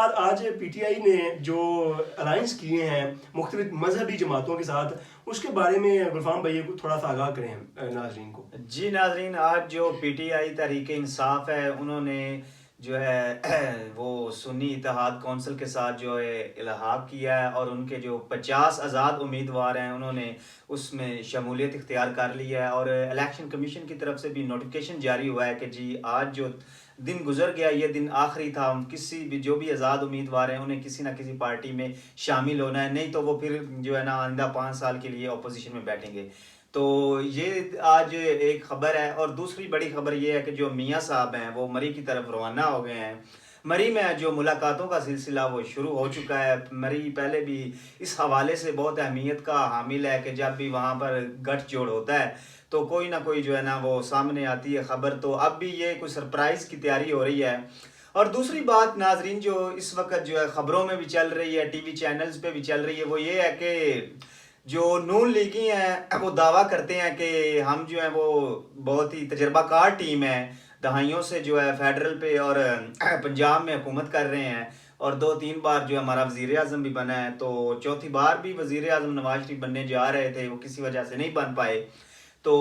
آج P T I نے جو الائنس کیے ہیں مختلف مذہبی جماعتوں کے ساتھ، اس کے بارے میں غلفام بھائی کو تھوڑا سا آگاہ کریں ناظرین کو. جی ناظرین، آج جو P T I Tehreek Insaf ہے، انہوں نے جو ہے وہ سنی اتحاد کونسل کے ساتھ جو ہے الحاق کیا ہے، اور ان کے جو 50 آزاد امیدوار ہیں انہوں نے اس میں شمولیت اختیار کر لی ہے. اور الیکشن کمیشن کی طرف سے بھی نوٹیفیکیشن جاری ہوا ہے کہ جی آج جو دن گزر گیا یہ دن آخری تھا. کسی بھی جو بھی آزاد امیدوار ہیں انہیں کسی نہ کسی پارٹی میں شامل ہونا ہے، نہیں تو وہ پھر جو ہے نا آئندہ 5 سال کے لیے اپوزیشن میں بیٹھیں گے. تو یہ آج ایک خبر ہے. اور دوسری بڑی خبر یہ ہے کہ جو میاں صاحب ہیں وہ مری کی طرف روانہ ہو گئے ہیں. مری میں جو ملاقاتوں کا سلسلہ وہ شروع ہو چکا ہے. مری پہلے بھی اس حوالے سے بہت اہمیت کا حامل ہے کہ جب بھی وہاں پر گٹھ جوڑ ہوتا ہے تو کوئی نہ کوئی جو ہے نا وہ سامنے آتی ہے خبر. تو اب بھی یہ کوئی سرپرائز کی تیاری ہو رہی ہے. اور دوسری بات ناظرین جو اس وقت جو ہے خبروں میں بھی چل رہی ہے، ٹی وی چینلز پہ بھی چل رہی ہے، وہ یہ ہے کہ جو نون لیگی ہیں وہ دعویٰ کرتے ہیں کہ ہم جو ہیں وہ بہت ہی تجربہ کار ٹیم ہے، دہائیوں سے جو ہے فیڈرل پہ اور پنجاب میں حکومت کر رہے ہیں، اور 2-3 بار جو ہمارا وزیر اعظم بھی بنا ہے. تو چوتھی بار بھی وزیر اعظم نواز شریف بننے جا رہے تھے، وہ کسی وجہ سے نہیں بن پائے. تو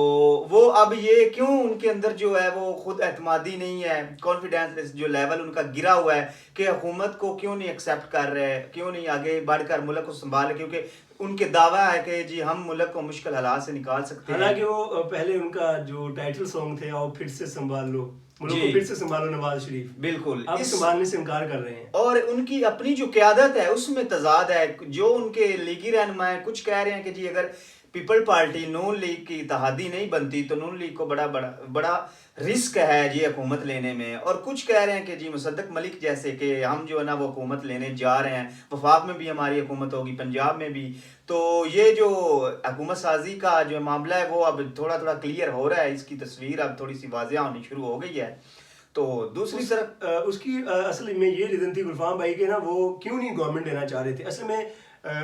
وہ اب یہ کیوں ان کے اندر جو ہے وہ خود اعتمادی نہیں ہے، کانفیڈینس جو لیول ان کا گرا ہوا ہے کہ حکومت کو کیوں نہیں ایکسیپٹ کر رہے، کیوں نہیں آگے بڑھ کر ملک کو سنبھال، کیونکہ ان کے دعویٰ ہے کہ جی ہم ملک کو مشکل حالات سے نکال سکتے ہیں. حالانکہ وہ پہلے ان کا جو ٹائٹل سانگ تھے آؤ پھر سے سنبھال لو، ملک کو پھر سے سنبھالو نواز شریف، بالکل اب سنبھالنے سے انکار کر رہے ہیں. اور ان کی اپنی جو قیادت ہے اس میں تضاد ہے. جو ان کے لیگی رہنما ہیں کچھ کہہ رہے ہیں کہ جی اگر پیپل پارٹی نون لیگ کی اتحادی نہیں بنتی تو نون لیگ کو بڑا رسک ہے جی حکومت لینے میں. اور کچھ کہہ رہے ہیں کہ جی مصدق ملک جیسے کہ ہم جو ہے نا وہ حکومت لینے جا رہے ہیں، وفاق میں بھی ہماری حکومت ہوگی، پنجاب میں بھی. تو یہ جو حکومت سازی کا جو معاملہ ہے وہ اب تھوڑا کلیئر ہو رہا ہے، اس کی تصویر اب تھوڑی سی واضح ہونی شروع ہو گئی ہے. تو دوسری طرف اس کی اصل میں یہ ریزن تھی غلفام بھائی کے نا وہ کیوں نہیں گورنمنٹ لینا چاہ رہے تھے. اصل میں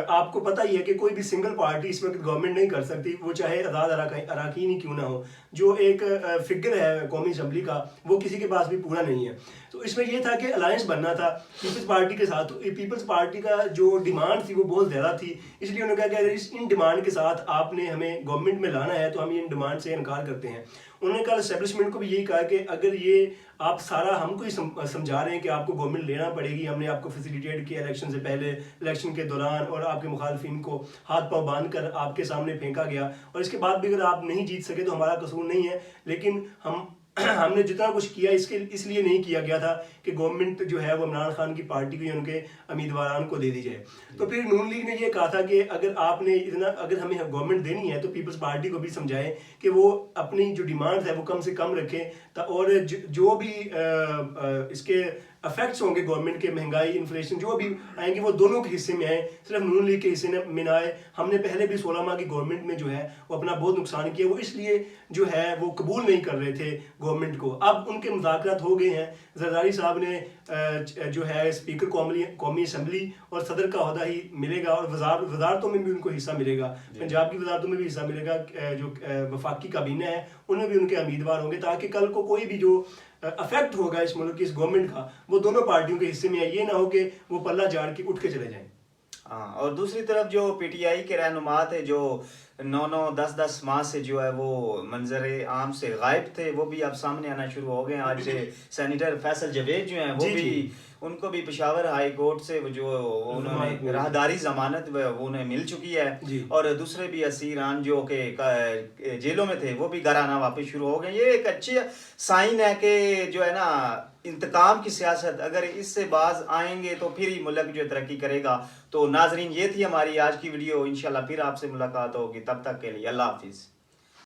آپ کو پتہ ہی ہے کہ کوئی بھی سنگل پارٹی اس وقت گورنمنٹ نہیں کر سکتی، وہ چاہے آزاد اراکین ہی کیوں نہ ہو. جو ایک فگر ہے قومی اسمبلی کا وہ کسی کے پاس بھی پورا نہیں ہے. تو اس میں یہ تھا کہ الائنس بننا تھا پیپلز پارٹی کے ساتھ. تو پیپلز پارٹی کا جو ڈیمانڈ تھی وہ بہت زیادہ تھی، اس لیے انہوں نے کہا کہ اگر ان ڈیمانڈ کے ساتھ آپ نے ہمیں گورنمنٹ میں لانا ہے تو ہم ان ڈیمانڈ سے انکار کرتے ہیں. انہوں نے کہا اسٹیبلشمنٹ کو بھی یہی کہا کہ اگر یہ آپ سارا ہم کو ہی سمجھا رہے ہیں کہ آپ کو گورنمنٹ لینا پڑے گی، ہم نے آپ کو فیسیلیٹیٹ کیا الیکشن سے پہلے، الیکشن کے دوران، اور آپ کے مخالفین کو ہاتھ پاؤں باندھ کر آپ کے سامنے پھینکا گیا، اور اس کے بعد بھی اگر آپ نہیں جیت سکے تو ہمارا قصور نہیں ہے. لیکن ہم نے جتنا کچھ کیا اس لیے نہیں کیا گیا تھا کہ گورنمنٹ جو ہے وہ عمران خان کی پارٹی کو یا ان کے امیدواران کو دے دی جائے. تو پھر نون لیگ نے یہ کہا تھا کہ اگر ہمیں گورنمنٹ دینی ہے تو پیپلز پارٹی کو بھی سمجھائیں کہ وہ اپنی جو ڈیمانڈ ہے وہ کم سے کم رکھیں، اور جو بھی اس کے افیکٹس ہوں گے گورنمنٹ کے، مہنگائی، انفلیشن جو بھی آئیں گے وہ دونوں کے حصے میں آئیں، صرف نون لیگ کے حصے میں نہ آئے. ہم نے پہلے بھی 16 ماہ کی گورنمنٹ میں جو ہے وہ اپنا بہت نقصان کیا، وہ اس لیے جو ہے وہ قبول نہیں کر رہے تھے گورنمنٹ کو. اب ان کے مذاکرات ہو گئے ہیں. زرداری صاحب نے جو ہے اسپیکر قومی اسمبلی اور صدر کا عہدہ ہی ملے گا، اور وزارتوں میں بھی ان کو حصہ ملے گا، پنجاب کی وزارتوں میں بھی حصہ ملے گا. جو وفاقی کابینہ ہے ان میں بھی ان کے امیدوار ہوں گے، تاکہ کل کو کوئی بھی جو افیکٹ ہوگا اس ملک کی اس گورنمنٹ کا وہ دونوں پارٹیوں کے حصے میں ہے، یہ نہ ہو کہ وہ پلہ جھاڑ کے اٹھ کے چلے جائیں. ہاں. اور دوسری طرف جو پی ٹی آئی کے رہنما تھے جو 9-10 ماہ سے جو ہے وہ منظر عام سے غائب تھے، وہ بھی اب سامنے آنا شروع ہو گئے ہیں. آج سینیٹر فیصل جاوید جو ہیں وہ بھی ان کو بھی پشاور ہائی کورٹ سے جو انہوں نے راہداری ضمانت وہ انہیں مل چکی ہے. اور دوسرے بھی اسیران جو کہ جیلوں میں تھے وہ بھی گھر آنا واپس شروع ہو گئے. یہ ایک اچھی سائن ہے کہ جو ہے نا انتقام کی سیاست اگر اس سے باز آئیں گے تو پھر ہی ملک جو ترقی کرے گا. تو ناظرین یہ تھی ہماری آج کی ویڈیو، انشاءاللہ پھر آپ سے ملاقات ہوگی، تب تک کے لیے اللہ حافظ.